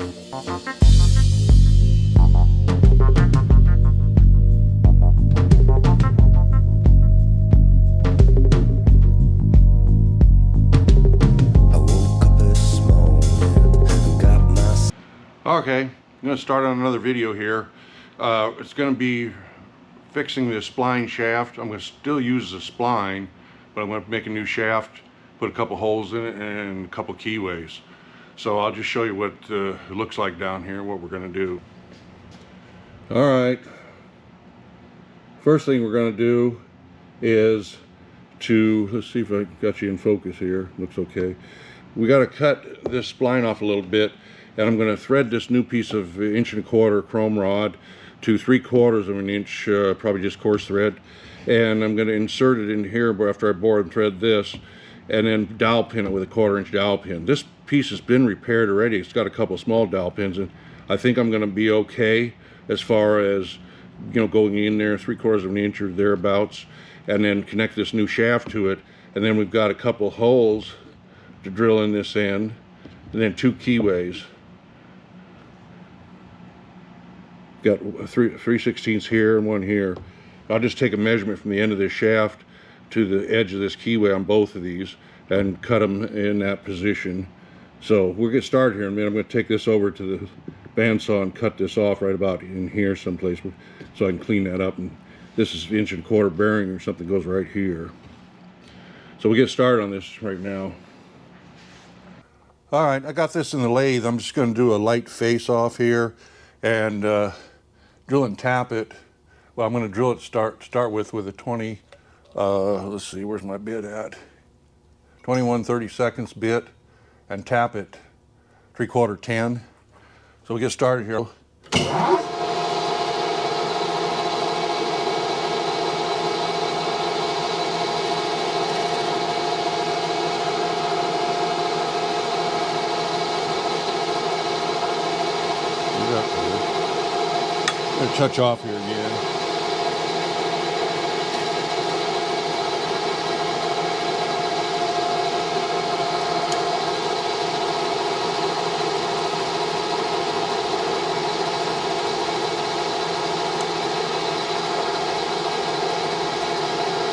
Okay, I'm going to start on another video here. It's going to be fixing the spline shaft. I'm going to still use the spline, but I'm going to make a new shaft, put a couple holes in it, and a couple keyways. So I'll just show you what it looks like down here, what we're going to do. Alright, first thing we're going to do is let's see if I got you in focus here. Looks okay. We got to cut this spline off a little bit, and I'm going to thread this new piece of 1¼ chrome rod to 3/4 of an inch, probably just coarse thread, and I'm going to insert it in here after I bore and thread this, and then dowel pin it with a 1/4 inch dowel pin. This piece has been repaired already. It's got a couple small dowel pins, and I think I'm going to be okay as far as, you know, going in there 3/4 of an inch or thereabouts, and then connect this new shaft to it. And then we've got a couple holes to drill in this end, and then 2 keyways. Got 3/16 here and 1 here. I'll just take a measurement from the end of this shaft to the edge of this keyway on both of these and cut them in that position. So we'll get started here in a minute. I'm going to take this over to the bandsaw and cut this off right about in here someplace so I can clean that up. And this is 1¼ bearing or something goes right here. So we'll get started on this right now. Alright, I got this in the lathe. I'm just going to do a light face off here and drill and tap it. Well, I'm going to drill it start with a 20, let's see, where's my bit at? 21/32 bit, and tap it 3/4 10. So we get started here. Gonna touch off here again.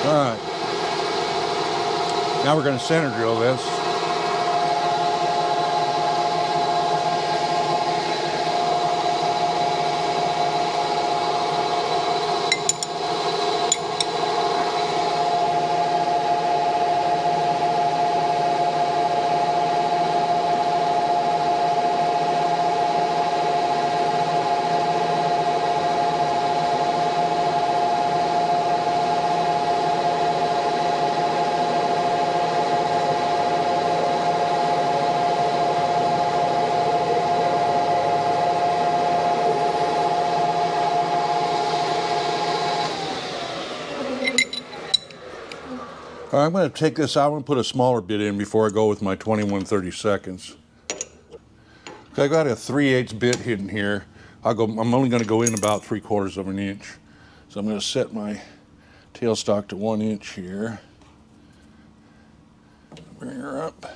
All right. Now we're going to center drill this. All right, I'm going to take this out and put a smaller bit in before I go with my 21/32. Okay, I got a 3/8 bit hidden here. I'm only going to go in about 3/4 of an inch. So I'm going to set my tailstock to 1 inch here. Bring her up.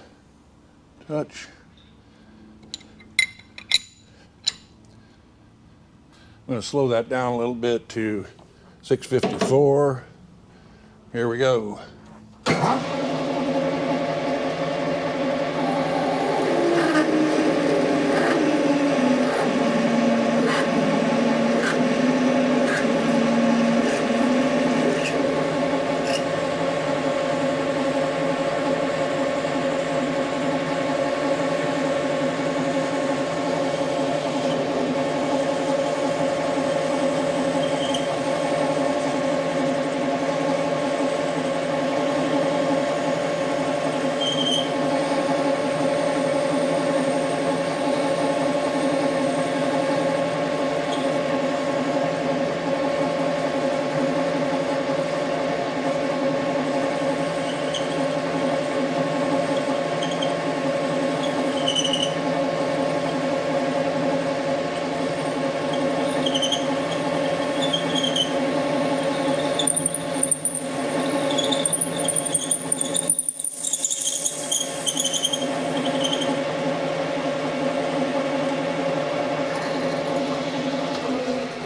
Touch. I'm going to slow that down a little bit to 654. Here we go.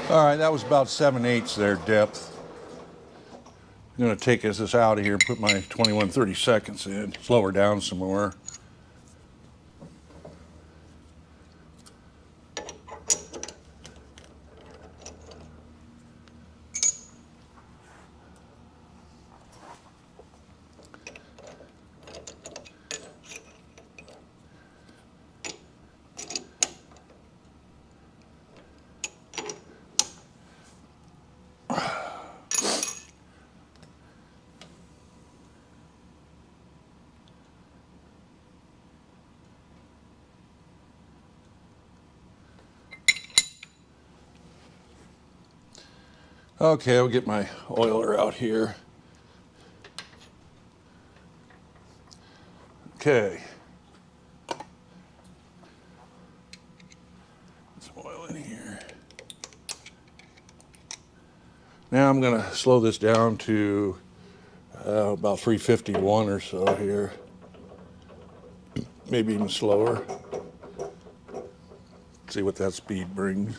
All right, that was about 7/8 there depth. I'm gonna take this out of here and put my 21/32 in, slow her down some more. Okay, I'll get my oiler out here. Okay. Some oil in here. Now I'm going to slow this down to about 351 or so here. Maybe even slower. See what that speed brings.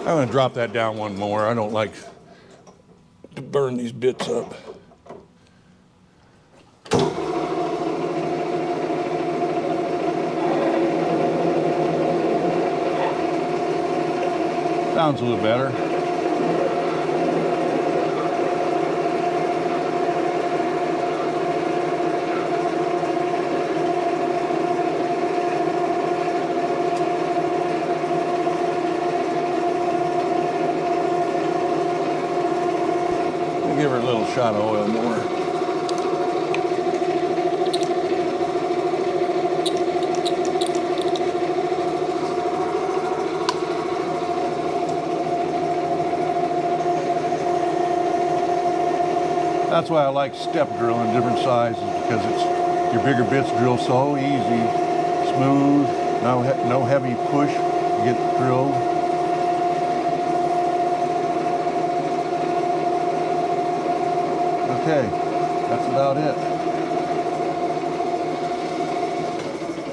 I'm going to drop that down one more. I don't like to burn these bits up. Sounds a little better. We'll give her a little shot of oil more. That's why I like step drilling different sizes, because it's your bigger bits drill so easy, smooth, no heavy push to get drilled. Okay, that's about it.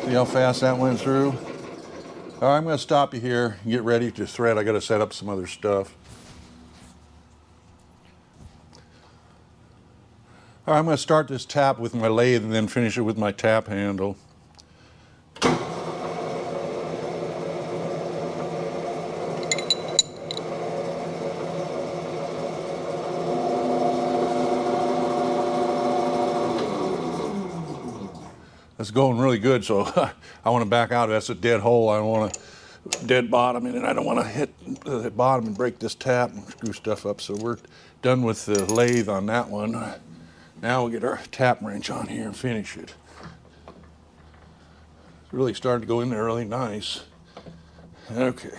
See how fast that went through? All right, I'm going to stop you here and get ready to thread. I got to set up some other stuff. All right, I'm going to start this tap with my lathe and then finish it with my tap handle. That's going really good, so I want to back out. That's a dead hole. I don't want a dead bottom in it. I don't want to hit the bottom and break this tap and screw stuff up. So we're done with the lathe on that one. Now we'll get our tap wrench on here and finish it. It's really starting to go in there really nice. Okay.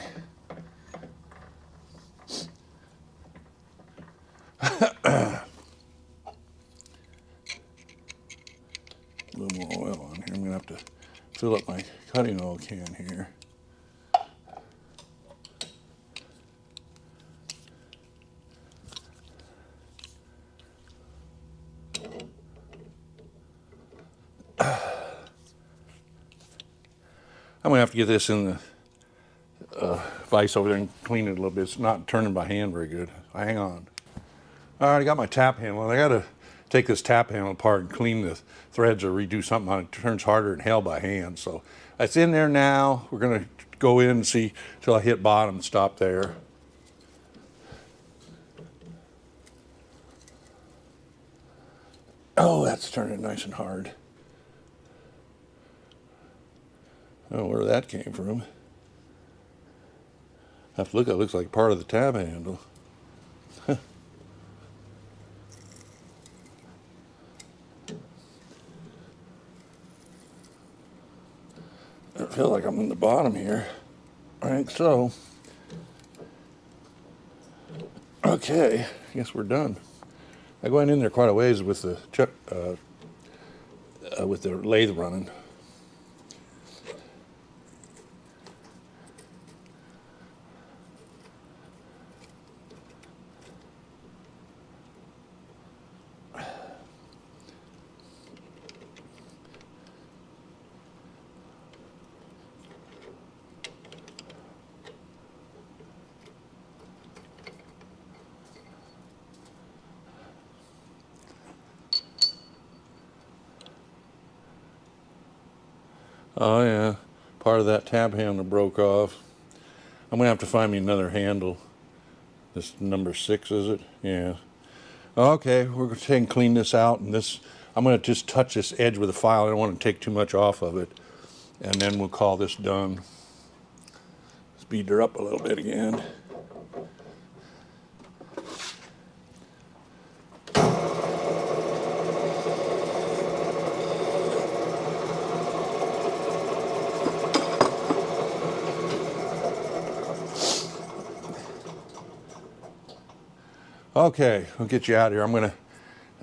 A little more oil on here. I'm going to have to fill up my cutting oil can here. I'm going to have to get this in the vise over there and clean it a little bit. It's not turning by hand very good. Hang on. All right, I got my tap handle. I got to take this tap handle apart and clean the threads or redo something on it. It turns harder than hell by hand. So it's in there now. We're going to go in and see till I hit bottom and stop there. Oh, that's turning nice and hard. I don't know where that came from. I have to look at it. It looks like part of the tab handle. I feel like I'm in the bottom here. I think so. Okay, I guess we're done. I went in there quite a ways with the lathe running. Oh yeah, part of that tab handle broke off. I'm gonna have to find me another handle. This number 6, is it? Yeah. Okay, we're going to take and clean this out, and this, I'm going to just touch this edge with a file. I don't want to take too much off of it, and then we'll call this done. Speed her up a little bit again. Okay, we'll get you out of here. I'm going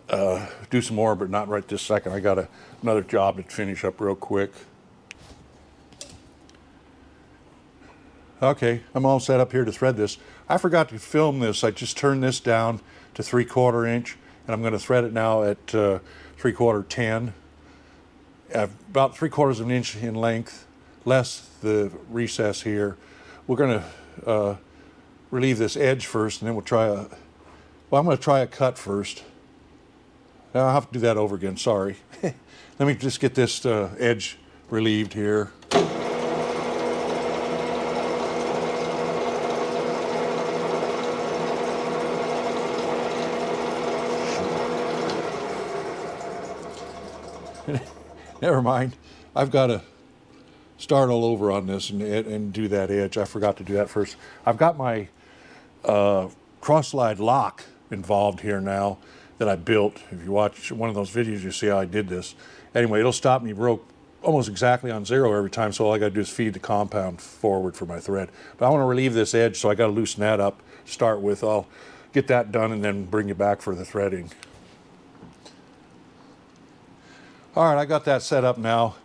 to do some more, but not right this second. I got another job to finish up real quick. Okay, I'm all set up here to thread this. I forgot to film this. I just turned this down to 3/4 inch, and I'm going to thread it now at 3/4 10. About 3/4 of an inch in length, less the recess here. We're going to relieve this edge first, and then we'll try a, well, I'm going to try a cut first. I'll have to do that over again, sorry. Let me just get this edge relieved here. Never mind. I've got to start all over on this and do that edge. I forgot to do that first. I've got my cross-slide lock involved here now that I built. If you watch one of those videos, you see how I did this. Anyway, it'll stop me almost exactly on 0 every time, so all I got to do is feed the compound forward for my thread. But I want to relieve this edge, so I got to loosen that up to start with. I'll get that done and then bring you back for the threading. All right, I got that set up now.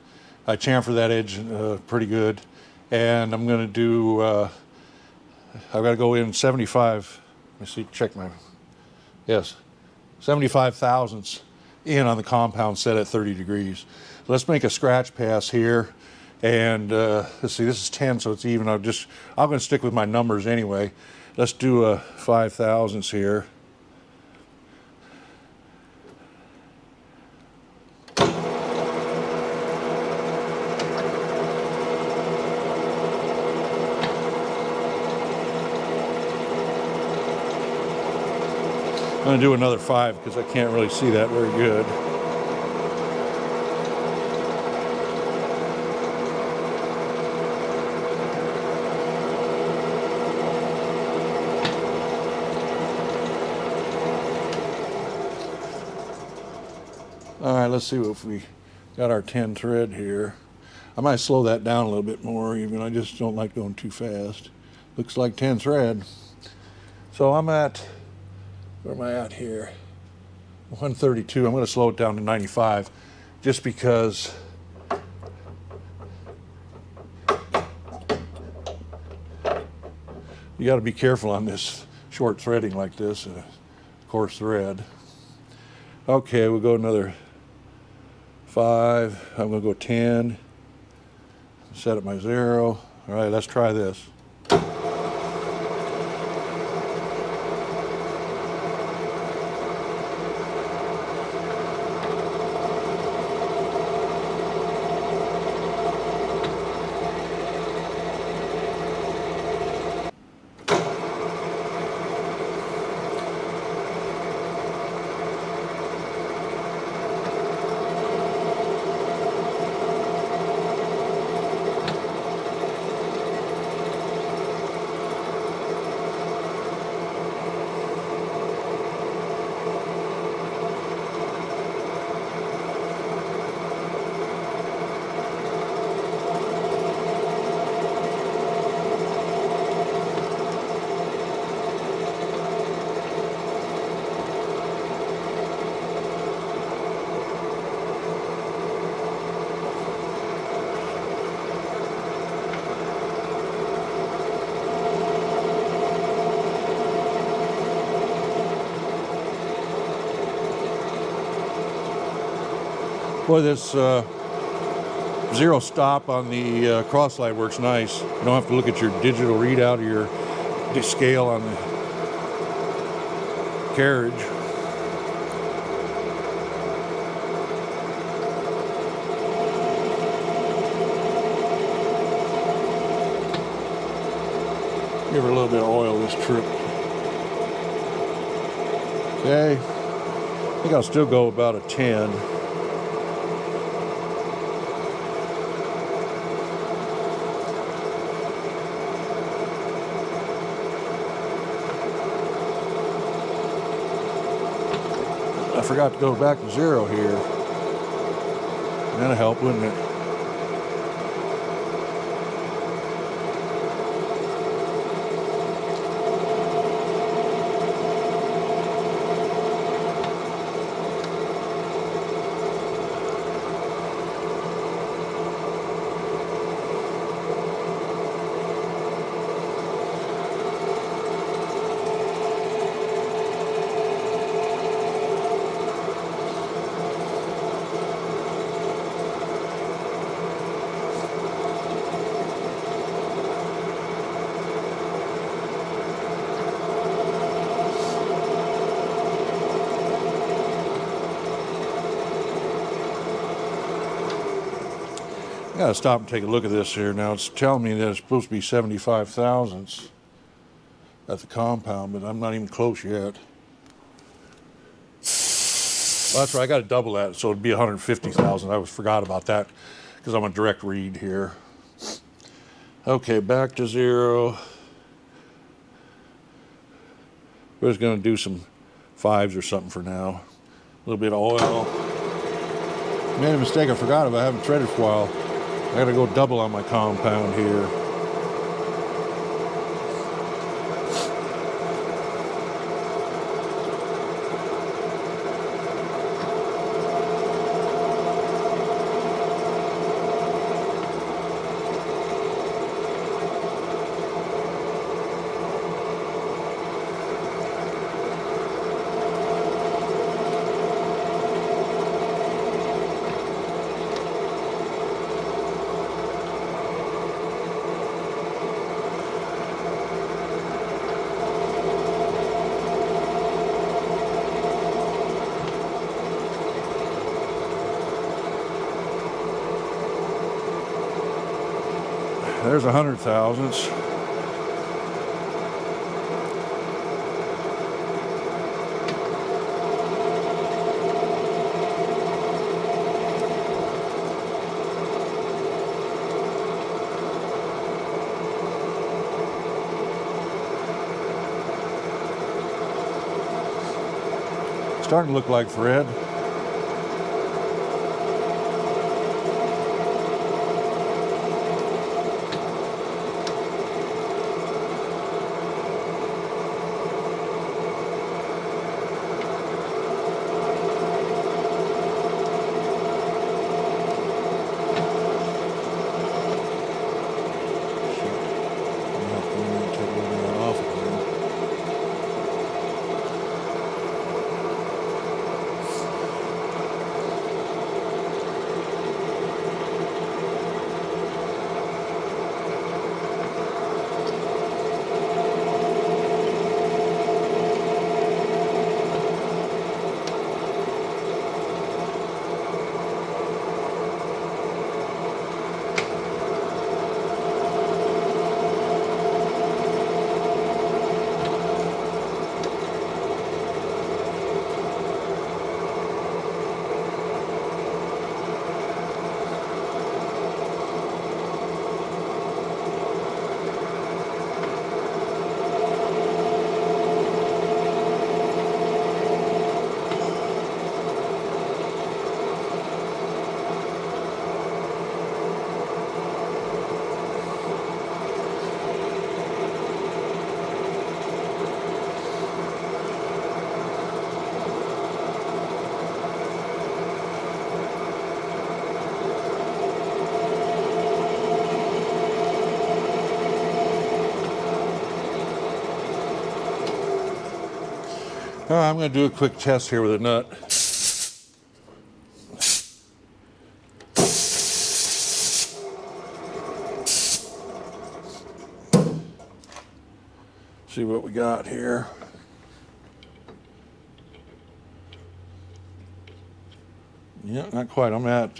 I chamfered that edge pretty good, and I'm going to do, I've got to go in 75, let me see, check my, yes, 75 thousandths in on the compound set at 30 degrees. Let's make a scratch pass here, and let's see, this is 10, so it's even. I'm going to stick with my numbers anyway. Let's do a 5 thousandths here. I'm going to do another 5 because I can't really see that very good. All right, let's see if we got our 10 thread here. I might slow that down a little bit more, even. I just don't like going too fast. Looks like 10 thread. So I'm at, where am I at here? 132. I'm going to slow it down to 95 just because you got to be careful on this short threading like this, coarse thread. Okay, we'll go another 5. I'm going to go 10. Set up my 0. All right, let's try this. Boy, this 0 stop on the cross slide works nice. You don't have to look at your digital readout or your scale on the carriage. Give her a little bit of oil this trip. Okay. I think I'll still go about a 10. I forgot to go back to 0 here. That'll help, wouldn't it? I gotta stop and take a look at this here. Now it's telling me that it's supposed to be 75 thousandths at the compound, but I'm not even close yet. Well, that's right, I gotta double that, so it'd be 150,000. I forgot about that because I'm a direct read here. Okay, back to 0. We're just gonna do some 5s or something for now. A little bit of oil. Made a mistake, I forgot about it. I haven't threaded for a while. I gotta go double on my compound here. There's 100 thousandths. Starting to look like thread. All right, I'm going to do a quick test here with a nut. See what we got here. Yeah, not quite. I'm at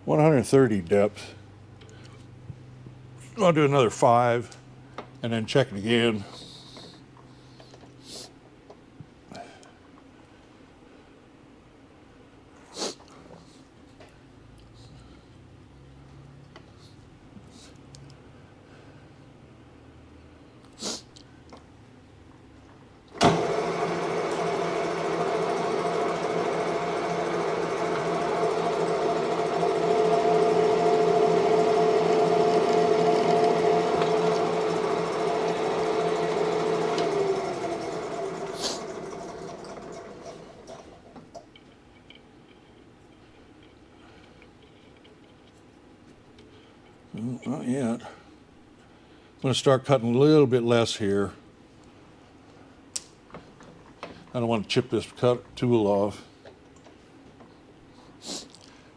130 depth. I'll do another 5 and then check it again. Not yet. I'm going to start cutting a little bit less here. I don't want to chip this tool off.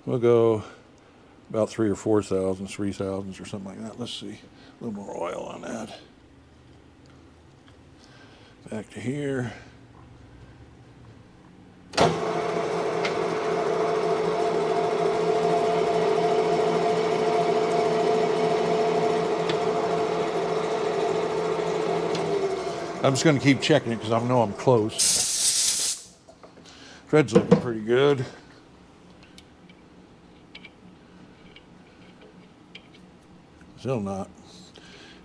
We'll go about 3 or 4 thousandths, 3 thousandths or something like that. Let's see. A little more oil on that. Back to here. I'm just going to keep checking it because I know I'm close. Thread's looking pretty good. Still not.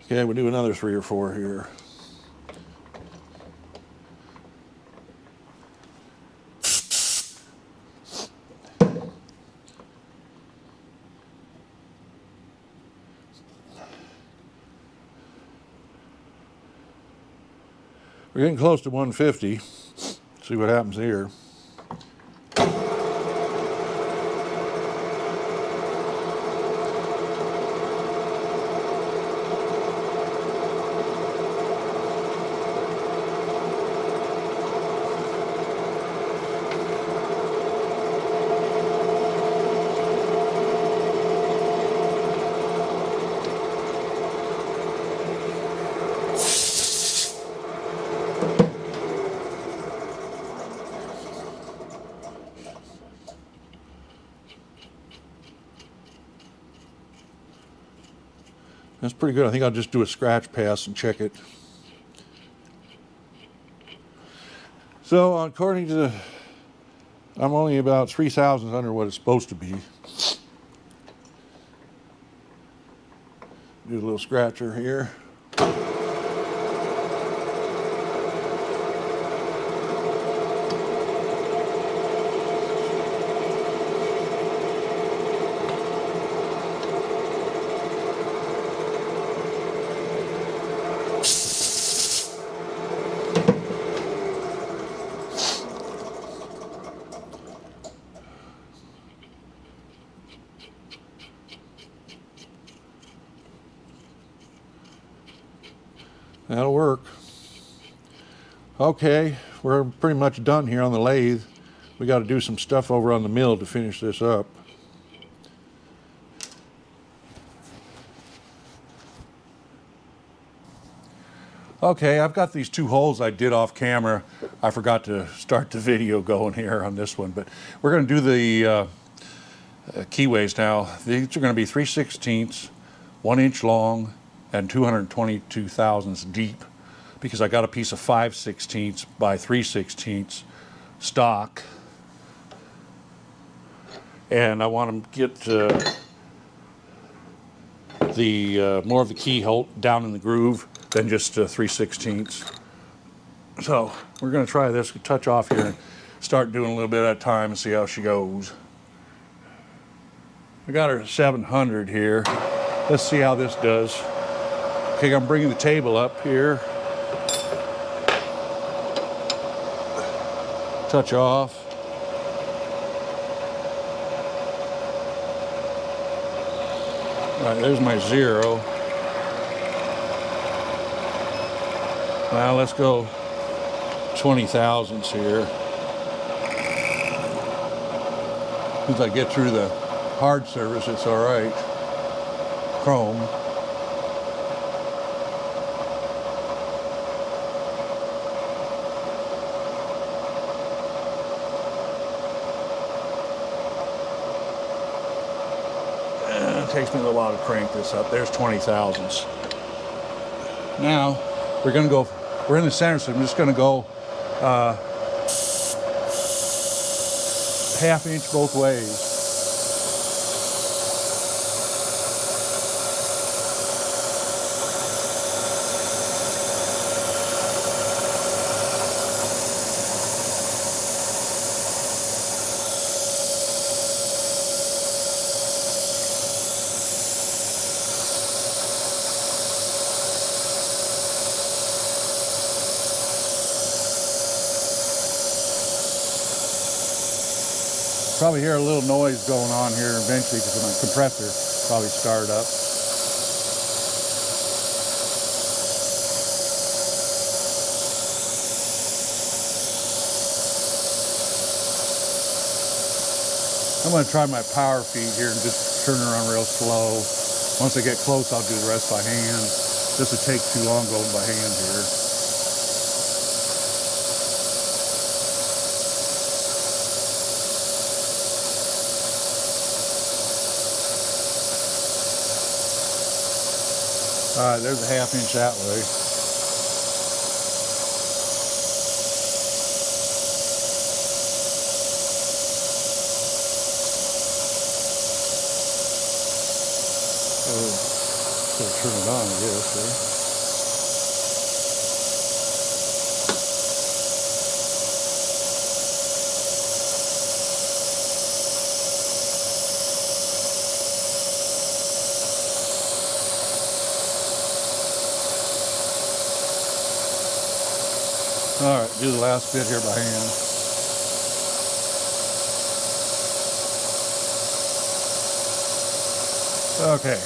Okay, we'll do another 3 or 4 here. We're getting close to 150. See what happens here. That's pretty good. I think I'll just do a scratch pass and check it. So according to I'm only about 3 thousandths under what it's supposed to be. Do a little scratcher here. That'll work. Okay, we're pretty much done here on the lathe. We got to do some stuff over on the mill to finish this up. Okay, I've got these 2 holes I did off camera. I forgot to start the video going here on this one, but we're going to do the keyways now. These are going to be 3/16, 1 inch long, and 222 thousandths deep, because I got a piece of 5/16 by 3/16 stock, and I want to get the more of the keyhole down in the groove than just 3/16. So we're going to try this, touch off here, and start doing a little bit at a time and see how she goes. I got her at 700 here. Let's see how this does. Okay, I'm bringing the table up here. Touch off. All right, there's my 0. Now let's go 20 thousandths here. Once I get through the hard surface, it's all right. Chrome. It takes me a little while to crank this up. There's 20 thousandths. Now we're in the center, so I'm just gonna go 1/2 inch both ways. Probably hear a little noise going on here eventually because my compressor probably started up. I'm going to try my power feed here and just turn it around real slow. Once I get close, I'll do the rest by hand. This would take too long going by hand here. All right, there's a 1/2 inch that way. So turn it on, I guess. All right, do the last bit here by hand. Okay,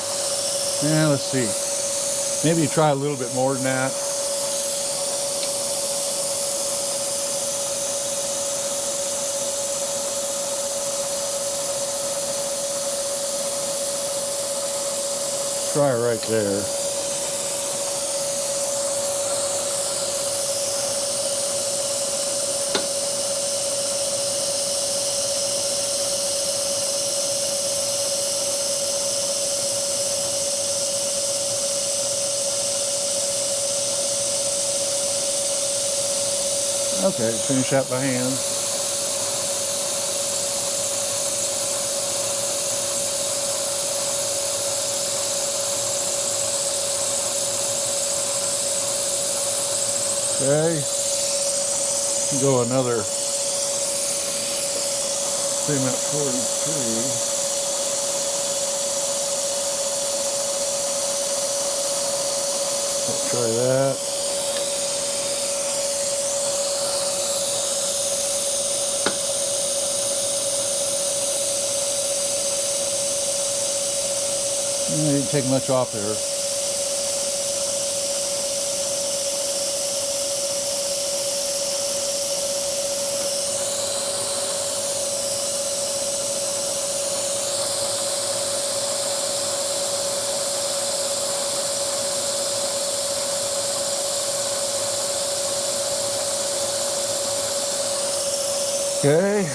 and let's see. Maybe you try a little bit more than that. Try it right there. Okay, finish that by hand. Okay, go another 3 minutes 43. Let's try that. You didn't take much off there. Okay.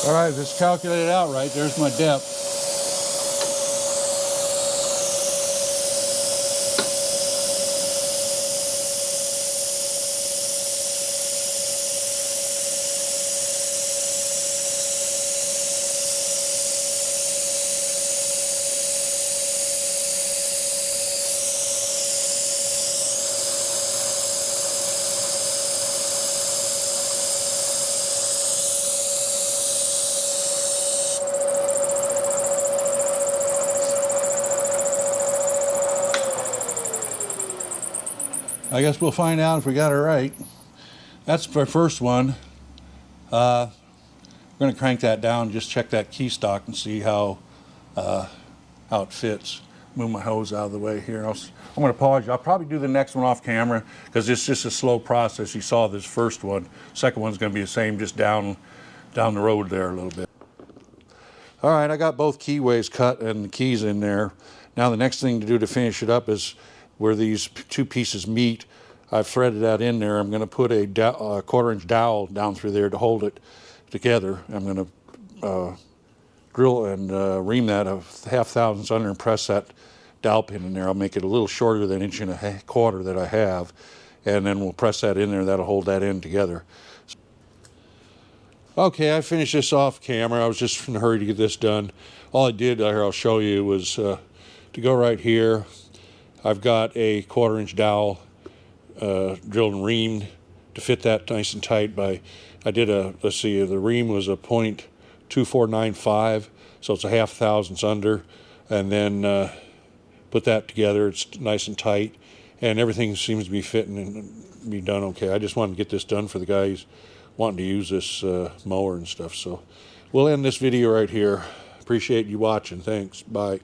All right, if it's calculated out right, there's my depth. I guess we'll find out if we got it right. That's our first one. We're going to crank that down, just check that key stock and see how it fits. Move my hose out of the way here. I'm going to pause you. I'll probably do the next one off camera because it's just a slow process. You saw this first one. Second one's going to be the same, just down the road there a little bit. All right, I got both keyways cut and the keys in there. Now the next thing to do to finish it up is where these two pieces meet. I've threaded that in there. I'm going to put a 1/4-inch dowel down through there to hold it together. I'm going to drill and ream that a 1/2 thousandths under and press that dowel pin in there. I'll make it a little shorter than 1.25 inches that I have, and then we'll press that in there. That'll hold that in together. Okay, I finished this off camera. I was just in a hurry to get this done. All I did here, I'll show you, was to go right here. I've got a 1/4-inch dowel drilled and reamed to fit that nice and tight. I did let's see, the ream was a .2495, so it's a 1/2 thousandths under, and then put that together. It's nice and tight, and everything seems to be fitting and be done okay. I just wanted to get this done for the guys wanting to use this mower and stuff. So we'll end this video right here. Appreciate you watching. Thanks. Bye.